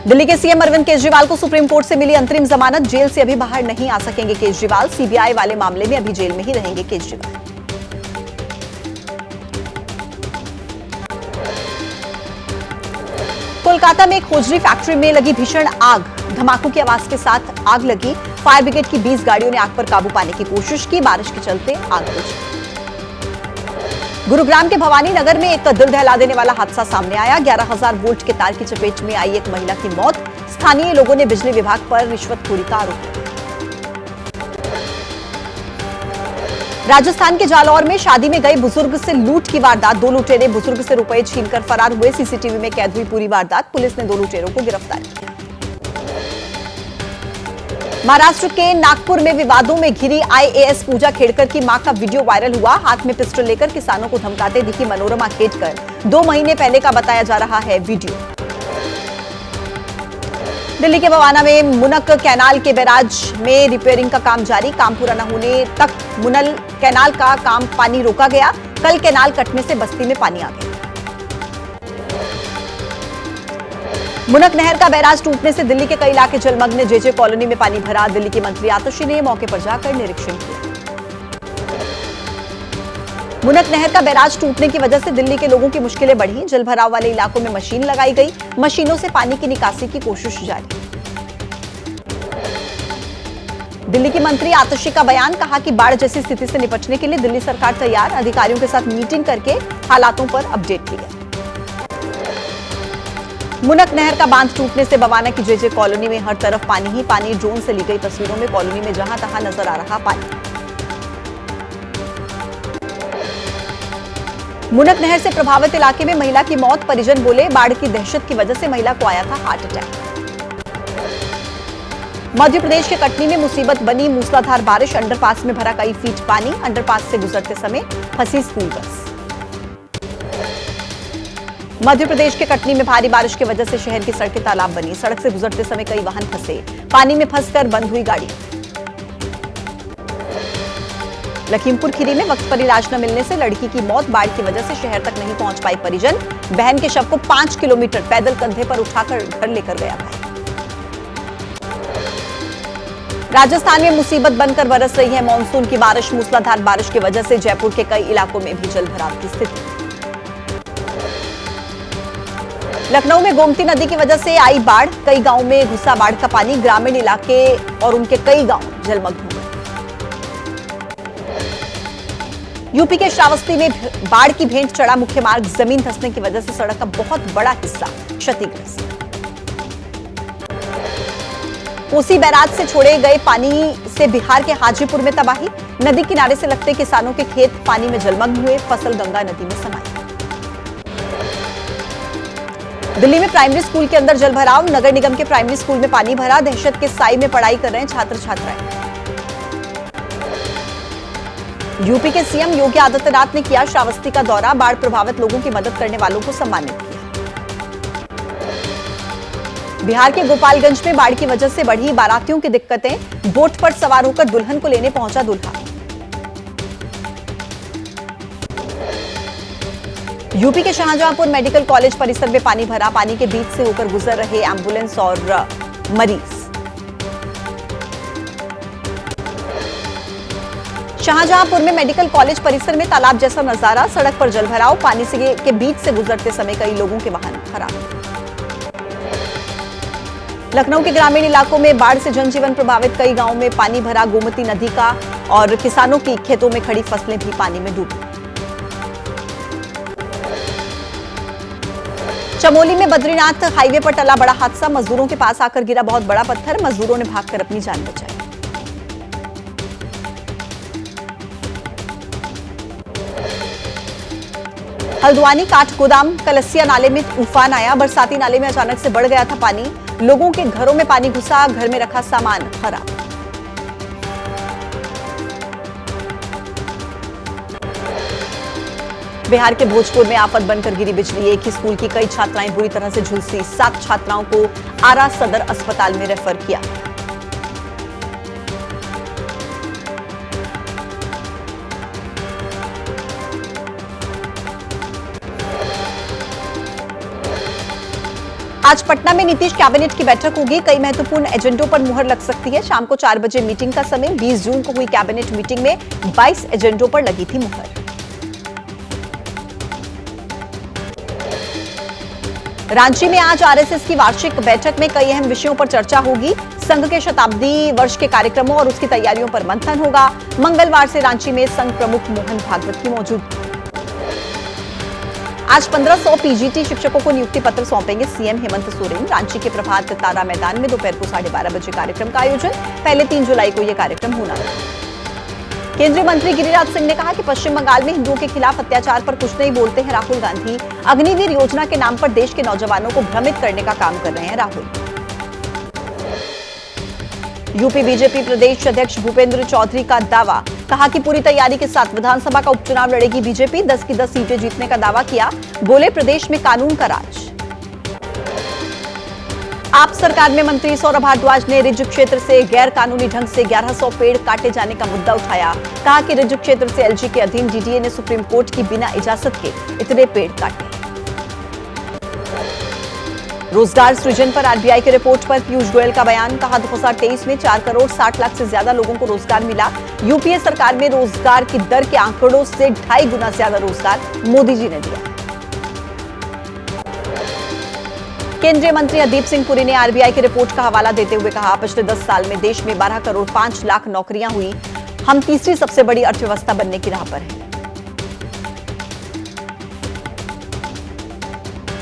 दिल्ली के सीएम अरविंद केजरीवाल को supreme court से मिली अंतरिम जमानत। जेल से अभी बाहर नहीं आ सकेंगे केजरीवाल। सीबीआई वाले मामले में अभी जेल में ही रहेंगे केजरीवाल। कोलकाता में एक होजरी फैक्ट्री में लगी भीषण आग। धमाकों की आवाज के साथ आग लगी। फायर ब्रिगेड की 20 गाड़ियों ने आग पर काबू पाने की कोशिश की। बारिश के चलते आग बुझी। गुरुग्राम के भवानी नगर में एक दिल दहला देने वाला हादसा सामने आया। 11,000 वोल्ट के तार की चपेट में आई एक महिला की मौत। स्थानीय लोगों ने बिजली विभाग पर रिश्वतखोरी का आरोप लगाया। राजस्थान के जालौर में शादी में गए बुजुर्ग से लूट की वारदात। 2 लुटेरे बुजुर्ग से रुपए छीनकर फरार हुए। सीसीटीवी में कैद हुई पूरी वारदात। पुलिस ने 2 लुटेरों को गिरफ्तार किया। महाराष्ट्र के नागपुर में विवादों में घिरी आईएएस पूजा खेड़कर की मां का वीडियो वायरल हुआ। हाथ में पिस्टल लेकर किसानों को धमकाते दिखी मनोरमा खेड़कर। 2 महीने पहले का बताया जा रहा है वीडियो। दिल्ली के बवाना में मुनक कैनाल के बैराज में रिपेयरिंग का काम जारी। काम पूरा न होने तक मुनल कैनाल का काम पानी रोका गया। कल कैनाल कटने से बस्ती में पानी आ गया। मुनक नहर का बैराज टूटने से दिल्ली के कई इलाके जलमग्न। जेजे कॉलोनी में पानी भरा। दिल्ली के मंत्री आतिशी ने मौके पर जाकर निरीक्षण किया। मुनक नहर का बैराज टूटने की वजह से दिल्ली के लोगों की मुश्किलें बढ़ी। जलभराव वाले इलाकों में मशीन लगाई गई। मशीनों से पानी की निकासी की कोशिश जारी। दिल्ली की मंत्री आतिशी का बयान। कहा कि बाढ़ जैसी स्थिति से निपटने के लिए दिल्ली सरकार तैयार। अधिकारियों के साथ मीटिंग करके हालातों पर अपडेट किया। मुनक नहर का बांध टूटने से बवाना की जेजे कॉलोनी में हर तरफ पानी ही पानी। ड्रोन से ली गई तस्वीरों में कॉलोनी में जहां तहां नजर आ रहा पानी। मुनक नहर से प्रभावित इलाके में महिला की मौत। परिजन बोले बाढ़ की दहशत की वजह से महिला को आया था हार्ट अटैक। मध्य प्रदेश के कटनी में मुसीबत बनी। मूसलाधार बारिश। अंडरपास में भरा कई फीट पानी। अंडरपास से गुजरते समय फंसी स्कूल बस। मध्य प्रदेश के कटनी में भारी बारिश की वजह से शहर की सड़कें तालाब बनी। सड़क से गुजरते समय कई वाहन फंसे। पानी में फंसकर बंद हुई गाड़ी। लखीमपुर खीरी में वक्त पर इलाज न मिलने से लड़की की मौत। बाढ़ की वजह से शहर तक नहीं पहुंच पाई परिजन। बहन के शव को 5 किलोमीटर पैदल कंधे पर उठाकर घर लेकर गया भाई। राजस्थान में मुसीबत बनकर बरस रही है मानसून की बारिश। मूसलाधार बारिश की वजह से जयपुर के कई इलाकों में भी जलभराव की स्थिति। लखनऊ में गोमती नदी की वजह से आई बाढ़। कई गांवों में घुसा बाढ़ का पानी। ग्रामीण इलाके और उनके कई गांव जलमग्न हो गए। यूपी के श्रावस्ती में बाढ़ की भेंट चढ़ा मुख्य मार्ग। जमीन धंसने की वजह से सड़क का बहुत बड़ा हिस्सा क्षतिग्रस्त। कोसी बैराज से छोड़े गए पानी से बिहार के हाजीपुर में तबाही। नदी किनारे से लगते किसानों के खेत पानी में जलमग्न हुए। फसल गंगा नदी में समाई। दिल्ली में प्राइमरी स्कूल के अंदर जलभराव। नगर निगम के प्राइमरी स्कूल में पानी भरा। दहशत के साए में पढ़ाई कर रहे हैं छात्र छात्राएं। यूपी के सीएम योगी आदित्यनाथ ने किया श्रावस्ती का दौरा। बाढ़ प्रभावित लोगों की मदद करने वालों को सम्मानित किया। बिहार के गोपालगंज में बाढ़ की वजह से बढ़ी बारातियों की दिक्कतें। बोट पर सवार होकर दुल्हन को लेने पहुंचा दूल्हा। यूपी के शाहजहांपुर मेडिकल कॉलेज परिसर में पानी भरा। पानी के बीच से होकर गुजर रहे एम्बुलेंस और मरीज। शाहजहांपुर में मेडिकल कॉलेज परिसर में तालाब जैसा नजारा। सड़क पर जलभराव। पानी के बीच से गुजरते समय कई लोगों के वाहन खराब। लखनऊ के ग्रामीण इलाकों में बाढ़ से जनजीवन प्रभावित। कई गांवों में पानी भरा। गोमती नदी का और किसानों की खेतों में खड़ी फसलें भी पानी में डूबी। चमोली में बद्रीनाथ हाईवे पर टला बड़ा हादसा। मजदूरों के पास आकर गिरा बहुत बड़ा पत्थर। मजदूरों ने भागकर अपनी जान बचाई। हल्द्वानी काठगोदाम कलसिया नाले में उफान आया। बरसाती नाले में अचानक से बढ़ गया था पानी। लोगों के घरों में पानी घुसा। घर में रखा सामान खराब। बिहार के भोजपुर में आफत बनकर गिरी बिजली। एक ही स्कूल की कई छात्राएं बुरी तरह से झुलसी। 7 छात्राओं को आरा सदर अस्पताल में रेफर किया। आज पटना में नीतीश कैबिनेट की बैठक होगी। कई महत्वपूर्ण एजेंडों पर मुहर लग सकती है। शाम को 4 बजे मीटिंग का समय। 20 जून को हुई कैबिनेट मीटिंग में 22 एजेंडों पर लगी थी मुहर। रांची में आज आरएसएस की वार्षिक बैठक में कई अहम विषयों पर चर्चा होगी। संघ के शताब्दी वर्ष के कार्यक्रमों और उसकी तैयारियों पर मंथन होगा। मंगलवार से रांची में संघ प्रमुख मोहन भागवत की मौजूदगी। आज 1500 पीजीटी शिक्षकों को नियुक्ति पत्र सौंपेंगे सीएम हेमंत सोरेन। रांची के प्रभात तारा मैदान में दोपहर को 12:30 बजे कार्यक्रम का आयोजन। पहले 3 जुलाई को यह कार्यक्रम होना था। केंद्रीय मंत्री गिरिराज सिंह ने कहा कि पश्चिम बंगाल में हिंदुओं के खिलाफ अत्याचार पर कुछ नहीं बोलते हैं राहुल गांधी। अग्निवीर योजना के नाम पर देश के नौजवानों को भ्रमित करने का काम कर रहे हैं राहुल। यूपी बीजेपी प्रदेश अध्यक्ष भूपेंद्र चौधरी का दावा। कहा कि पूरी तैयारी के साथ विधानसभा का उपचुनाव लड़ेगी बीजेपी। 10 की 10 सीटें जीतने का दावा किया। बोले प्रदेश में कानून का राज। आप सरकार में मंत्री सौरभ भारद्वाज ने रिज क्षेत्र से गैर कानूनी ढंग से 1100 पेड़ काटे जाने का मुद्दा उठाया। कहा कि रिज क्षेत्र से एलजी के अधीन डीडीए ने सुप्रीम कोर्ट की बिना इजाजत के इतने पेड़ काटे। रोजगार सृजन पर आरबीआई की रिपोर्ट पर पीयूष गोयल का बयान। कहा 2023 में 4 करोड़ 60 लाख से ज्यादा लोगों को रोजगार मिला। यूपीए सरकार में रोजगार की दर के आंकड़ों से 2.5 गुना ज्यादा रोजगार मोदी जी ने दिया। केंद्रीय मंत्री हरदीप सिंह पुरी ने आरबीआई की रिपोर्ट का हवाला देते हुए कहा, पिछले 10 साल में देश में 12 करोड़ 5 लाख नौकरियां हुई। हम तीसरी सबसे बड़ी अर्थव्यवस्था बनने की राह पर हैं।